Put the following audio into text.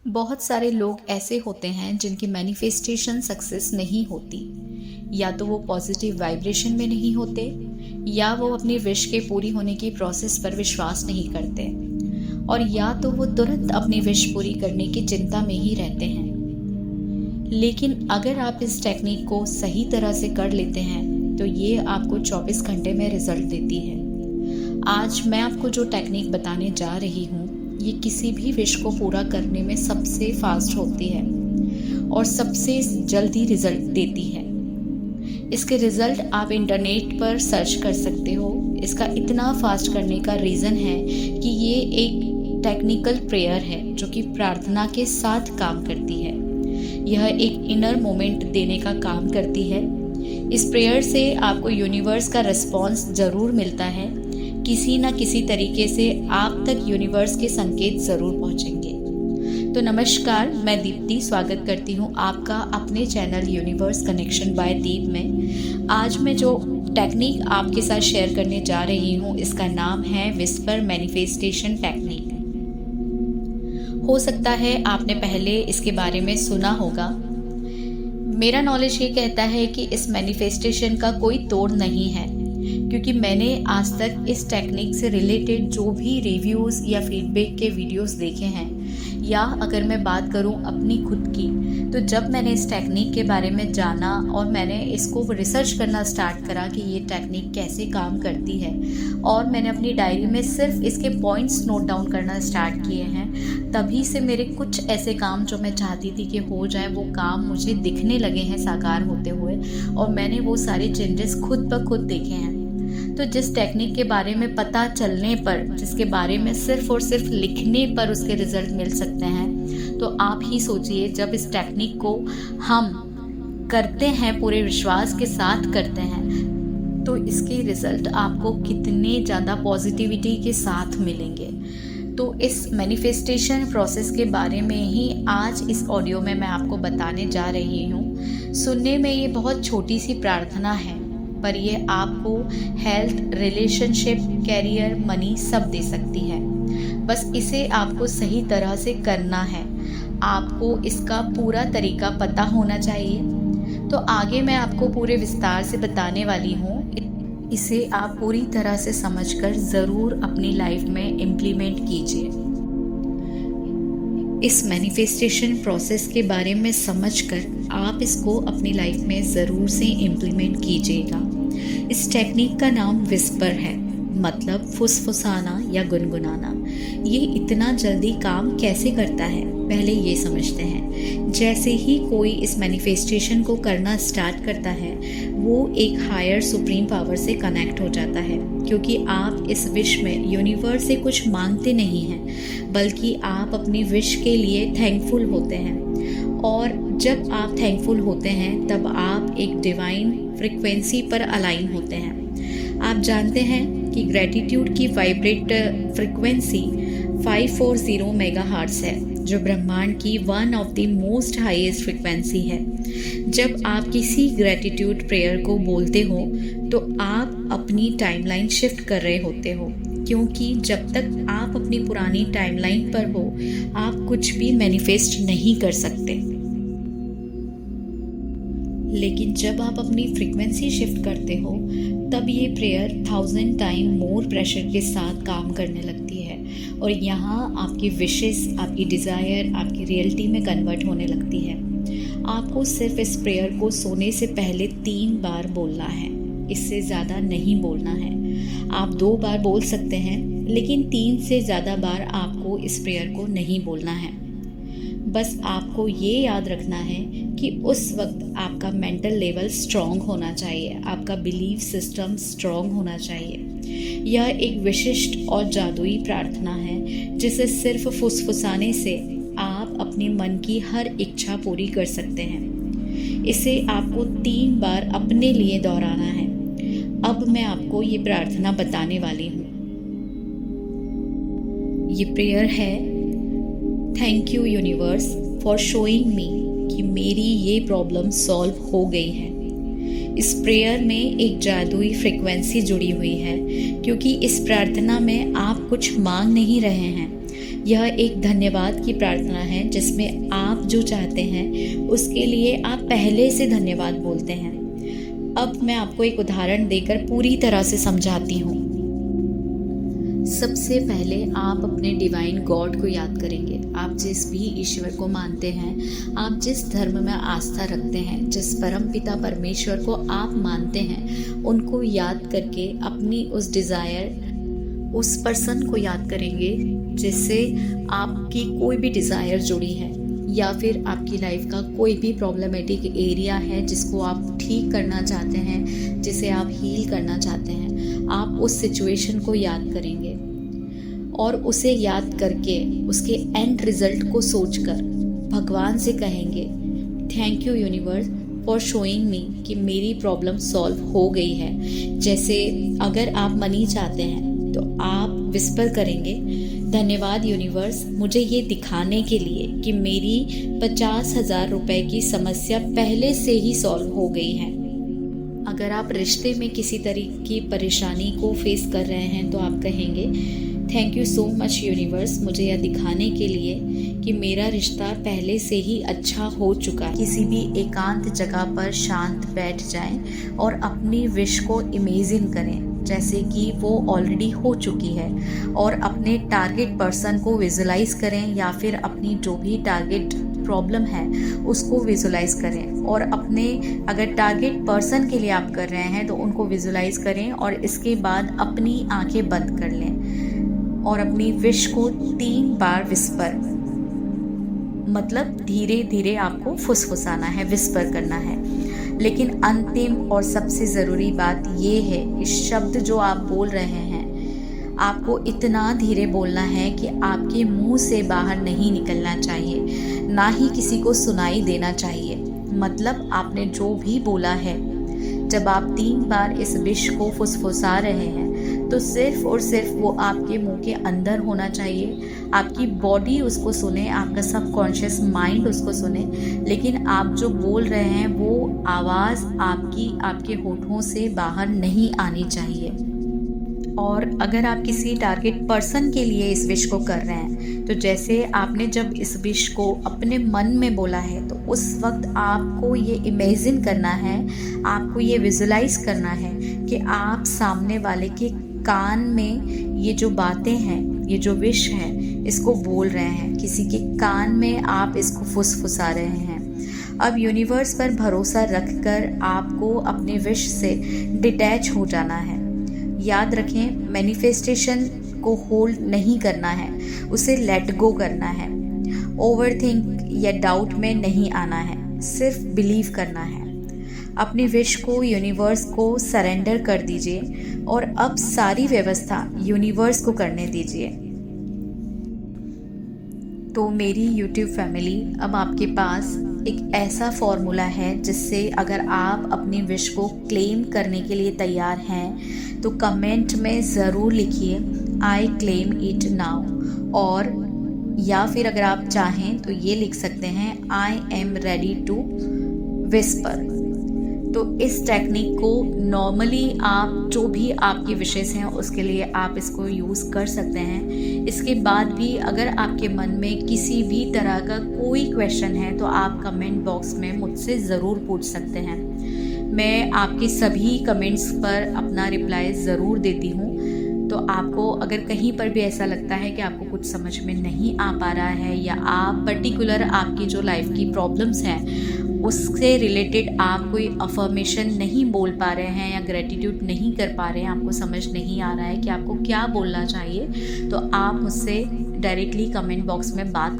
बहुत सारे लोग ऐसे होते हैं जिनकी मैनिफेस्टेशन सक्सेस नहीं होती। या तो वो पॉजिटिव वाइब्रेशन में नहीं होते, या वो अपनी विश के पूरी होने की प्रोसेस पर विश्वास नहीं करते, और या तो वो तुरंत अपनी विश पूरी करने की चिंता में ही रहते हैं। लेकिन अगर आप इस टेक्निक को सही तरह से कर लेते हैं तो ये आपको 24 घंटे में रिजल्ट देती है। आज मैं आपको जो टेक्निक बताने जा रही हूँ, ये किसी भी विश को पूरा करने में सबसे फास्ट होती है और सबसे जल्दी रिजल्ट देती है। इसके रिजल्ट आप इंटरनेट पर सर्च कर सकते हो। इसका इतना फास्ट करने का रीज़न है कि ये एक टेक्निकल प्रेयर है जो कि प्रार्थना के साथ काम करती है। यह एक इनर मोमेंट देने का काम करती है। इस प्रेयर से आपको यूनिवर्स का रिस्पॉन्स ज़रूर मिलता है। किसी न किसी तरीके से आप तक यूनिवर्स के संकेत ज़रूर पहुंचेंगे। तो नमस्कार, मैं दीप्ति स्वागत करती हूं आपका अपने चैनल यूनिवर्स कनेक्शन बाय दीप में। आज मैं जो टेक्निक आपके साथ शेयर करने जा रही हूं, इसका नाम है विस्पर मैनिफेस्टेशन टेक्निक। हो सकता है आपने पहले इसके बारे में सुना होगा। मेरा नॉलेज ये कहता है कि इस मैनिफेस्टेशन का कोई तोड़ नहीं है, क्योंकि मैंने आज तक इस टेक्निक से रिलेटेड जो भी रिव्यूज़ या फीडबैक के वीडियोस देखे हैं, या अगर मैं बात करूं अपनी खुद की, तो जब मैंने इस टेक्निक के बारे में जाना और मैंने इसको रिसर्च करना स्टार्ट करा कि ये टेक्निक कैसे काम करती है, और मैंने अपनी डायरी में सिर्फ इसके पॉइंट्स नोट डाउन करना स्टार्ट किए हैं, तभी से मेरे कुछ ऐसे काम जो मैं चाहती थी कि हो जाए, वो काम मुझे दिखने लगे हैं साकार होते हुए, और मैंने वो सारे चेंजेस खुद ब खुद देखे हैं। तो जिस टेक्निक के बारे में पता चलने पर, जिसके बारे में सिर्फ और सिर्फ लिखने पर उसके रिजल्ट मिल सकते हैं, तो आप ही सोचिए जब इस टेक्निक को हम करते हैं, पूरे विश्वास के साथ करते हैं, तो इसके रिजल्ट आपको कितने ज़्यादा पॉजिटिविटी के साथ मिलेंगे। तो इस मैनिफेस्टेशन प्रोसेस के बारे में ही आज इस ऑडियो में मैं आपको बताने जा रही हूँ। सुनने में ये बहुत छोटी सी प्रार्थना है, पर ये आपको हेल्थ, रिलेशनशिप, कैरियर, मनी सब दे सकती है। बस इसे आपको सही तरह से करना है। आपको इसका पूरा तरीका पता होना चाहिए। तो आगे मैं आपको पूरे विस्तार से बताने वाली हूँ। इसे आप पूरी तरह से समझकर ज़रूर अपनी लाइफ में इम्प्लीमेंट कीजिए। इस मैनिफेस्टेशन प्रोसेस के बारे में समझकर आप इसको अपनी लाइफ में ज़रूर से इम्प्लीमेंट कीजिएगा। इस टेक्निक का नाम विस्पर है, मतलब फुसफुसाना या गुनगुनाना। ये इतना जल्दी काम कैसे करता है, पहले ये समझते हैं। जैसे ही कोई इस मैनिफेस्टेशन को करना स्टार्ट करता है, वो एक हायर सुप्रीम पावर से कनेक्ट हो जाता है, क्योंकि आप इस विश में यूनिवर्स से कुछ मांगते नहीं हैं, बल्कि आप अपनी विश के लिए थैंकफुल होते हैं। और जब आप थैंकफुल होते हैं, तब आप एक डिवाइन फ्रिक्वेंसी पर अलाइन होते हैं। आप जानते हैं कि ग्रेटिट्यूड की वाइब्रेट फ्रिक्वेंसी 540 मेगाहर्ट्ज़ है, जो ब्रह्मांड की one of the most highest frequency है। जब आप किसी ग्रेटिट्यूड प्रेयर को बोलते हो, तो आप अपनी टाइमलाइन शिफ्ट कर रहे होते हो, क्योंकि जब तक आप अपनी पुरानी टाइमलाइन पर हो, आप कुछ भी मैनिफेस्ट नहीं कर सकते। लेकिन जब आप अपनी फ्रीक्वेंसी शिफ्ट करते हो, तब ये प्रेयर 1000 टाइम मोर प्रेशर के साथ काम करने लगती है, और यहाँ आपकी विशेस, आपकी डिज़ायर, आपकी रियलिटी में कन्वर्ट होने लगती है। आपको सिर्फ इस प्रेयर को सोने से पहले 3 बार बोलना है, इससे ज़्यादा नहीं बोलना है। आप 2 बार बोल सकते हैं, लेकिन 3 से ज़्यादा बार आपको इस प्रेयर को नहीं बोलना है। बस आपको ये याद रखना है कि उस वक्त आपका मेंटल लेवल स्ट्रॉन्ग होना चाहिए, आपका बिलीफ सिस्टम स्ट्रॉन्ग होना चाहिए। यह एक विशिष्ट और जादुई प्रार्थना है, जिसे सिर्फ फुसफुसाने से आप अपने मन की हर इच्छा पूरी कर सकते हैं। इसे आपको 3 बार अपने लिए दोहराना है। अब मैं आपको ये प्रार्थना बताने वाली हूँ। ये प्रेयर है, thank you universe for showing me कि मेरी ये प्रॉब्लम सॉल्व हो गई है। इस प्रेयर में एक जादुई फ्रिक्वेंसी जुड़ी हुई है, क्योंकि इस प्रार्थना में आप कुछ मांग नहीं रहे हैं, यह एक धन्यवाद की प्रार्थना है जिसमें आप जो चाहते हैं उसके लिए आप पहले से धन्यवाद बोलते हैं। अब मैं आपको एक उदाहरण देकर पूरी तरह से समझाती हूँ। सबसे पहले आप अपने डिवाइन गॉड को याद करेंगे। आप जिस भी ईश्वर को मानते हैं, आप जिस धर्म में आस्था रखते हैं, जिस परम पिता परमेश्वर को आप मानते हैं, उनको याद करके अपनी उस डिज़ायर, उस पर्सन को याद करेंगे जिससे आपकी कोई भी डिज़ायर जुड़ी है, या फिर आपकी लाइफ का कोई भी प्रॉब्लमेटिक एरिया है जिसको आप ठीक करना चाहते हैं, जिसे आप हील करना चाहते हैं। आप उस सिचुएशन को याद करेंगे और उसे याद करके उसके एंड रिजल्ट को सोचकर भगवान से कहेंगे, thank you universe for showing me कि मेरी प्रॉब्लम सॉल्व हो गई है। जैसे अगर आप मनी चाहते हैं तो आप विस्पर करेंगे, धन्यवाद यूनिवर्स मुझे ये दिखाने के लिए कि मेरी 50,000 रुपए की समस्या पहले से ही सॉल्व हो गई है। अगर आप रिश्ते में किसी तरीके की परेशानी को फेस कर रहे हैं तो आप कहेंगे, thank you so much universe मुझे यह दिखाने के लिए कि मेरा रिश्ता पहले से ही अच्छा हो चुका है। किसी भी एकांत जगह पर शांत बैठ जाएं और अपनी विश को इमेजिन करें जैसे कि वो ऑलरेडी हो चुकी है, और अपने टारगेट पर्सन को विजुलाइज करें या फिर अपनी जो भी टारगेट प्रॉब्लम है उसको विजुलाइज करें, और अपने अगर टारगेट पर्सन के लिए आप कर रहे हैं तो उनको विजुलाइज करें और इसके बाद अपनी आंखें बंद कर लें और अपनी विश को 3 बार विस्पर, मतलब धीरे धीरे आपको फुसफुसाना है, विस्पर करना है। लेकिन अंतिम और सबसे ज़रूरी बात ये है, इस शब्द जो आप बोल रहे हैं आपको इतना धीरे बोलना है कि आपके मुंह से बाहर नहीं निकलना चाहिए, ना ही किसी को सुनाई देना चाहिए। मतलब आपने जो भी बोला है, जब आप 3 बार इस विश को फुसफुसा रहे हैं तो सिर्फ और सिर्फ वो आपके मुंह के अंदर होना चाहिए। आपकी बॉडी उसको सुने, आपका सबकॉन्शियस माइंड उसको सुने, लेकिन आप जो बोल रहे हैं वो आवाज़ आपके होठों से बाहर नहीं आनी चाहिए। और अगर आप किसी टारगेट पर्सन के लिए इस विश को कर रहे हैं तो जैसे आपने जब इस विश को अपने मन में बोला है तो उस वक्त आपको ये इमेजिन करना है, आपको ये विजुलाइज करना है कि आप सामने वाले के कान में ये जो बातें हैं, ये जो विश है, इसको बोल रहे हैं, किसी के कान में आप इसको फुसफुसा रहे हैं। अब यूनिवर्स पर भरोसा रखकर आपको अपने विश से डिटैच हो जाना है। याद रखें, मैनिफेस्टेशन को होल्ड नहीं करना है, उसे लेट गो करना है। ओवरथिंक या डाउट में नहीं आना है, सिर्फ बिलीव करना है। अपनी विश को यूनिवर्स को सरेंडर कर दीजिए और अब सारी व्यवस्था यूनिवर्स को करने दीजिए। तो मेरी YouTube फैमिली, अब आपके पास एक ऐसा फॉर्मूला है जिससे अगर आप अपनी विश को क्लेम करने के लिए तैयार हैं तो कमेंट में ज़रूर लिखिए आई क्लेम इट नाउ, और या फिर अगर आप चाहें तो ये लिख सकते हैं I am ready to whisper. तो इस टेक्निक को नॉर्मली आप जो भी आपकी विशेष हैं उसके लिए आप इसको यूज़ कर सकते हैं। इसके बाद भी अगर आपके मन में किसी भी तरह का कोई क्वेश्चन है तो आप कमेंट बॉक्स में मुझसे ज़रूर पूछ सकते हैं। मैं आपके सभी कमेंट्स पर अपना रिप्लाई ज़रूर देती हूँ। तो आपको अगर कहीं पर भी ऐसा लगता है कि आपको कुछ समझ में नहीं आ पा रहा है, या आप पर्टिकुलर आपकी जो लाइफ की प्रॉब्लम्स हैं उससे रिलेटेड आप कोई अफर्मेशन नहीं बोल पा रहे हैं या ग्रेटिट्यूड नहीं कर पा रहे हैं, आपको समझ नहीं आ रहा है कि आपको क्या बोलना चाहिए, तो आप मुझसे डायरेक्टली कमेंट बॉक्स में बात